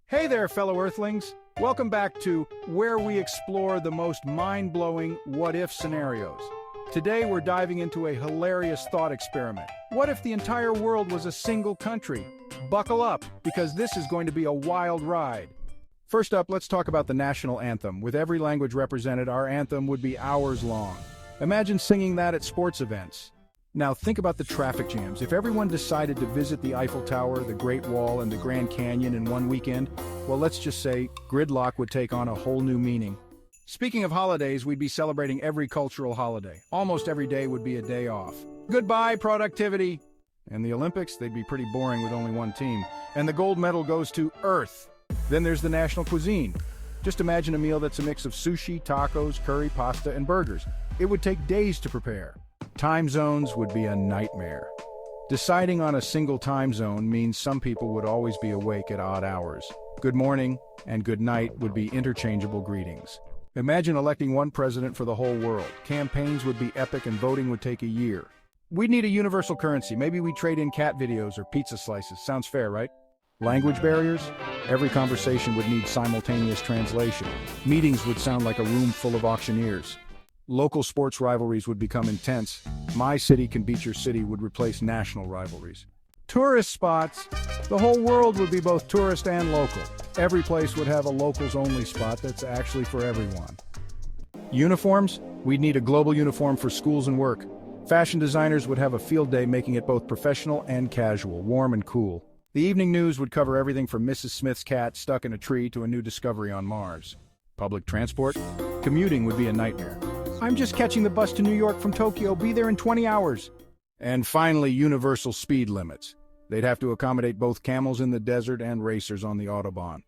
Hey there, fellow Earthlings! Welcome back to where we explore the most mind-blowing what-if scenarios. Today we're diving into a hilarious thought experiment. What if the entire world was a single country? Buckle up, because this is going to be a wild ride. First up, let's talk about the national anthem. With every language represented, our anthem would be hours long. Imagine singing that at sports events. Now think about the traffic jams. If everyone decided to visit the Eiffel Tower, the Great Wall, and the Grand Canyon in one weekend, well, let's just say gridlock would take on a whole new meaning. Speaking of holidays, we'd be celebrating every cultural holiday. Almost every day would be a day off. Goodbye, productivity! And the Olympics, they'd be pretty boring with only one team. And the gold medal goes to Earth. Then there's the national cuisine. Just imagine a meal that's a mix of sushi, tacos, curry, pasta, and burgers. It would take days to prepare. Time zones would be a nightmare. Deciding on a single time zone means some people would always be awake at odd hours. Good morning and good night would be interchangeable greetings. Imagine electing one president for the whole world. Campaigns would be epic and voting would take a year. We'd need a universal currency. Maybe we trade in cat videos or pizza slices. Sounds fair, right? Language barriers? Every conversation would need simultaneous translation. Meetings would sound like a room full of auctioneers. Local sports rivalries would become intense. My city can beat your city would replace national rivalries. Tourist spots. The whole world would be both tourist and local. Every place would have a locals-only spot that's actually for everyone. Uniforms? We'd need a global uniform for schools and work. Fashion designers would have a field day making it both professional and casual, warm and cool. The evening news would cover everything from Mrs. Smith's cat stuck in a tree to a new discovery on Mars. Public transport? Commuting would be a nightmare. I'm just catching the bus to New York from Tokyo, be there in 20 hours. And finally, universal speed limits. They'd have to accommodate both camels in the desert and racers on the Autobahn.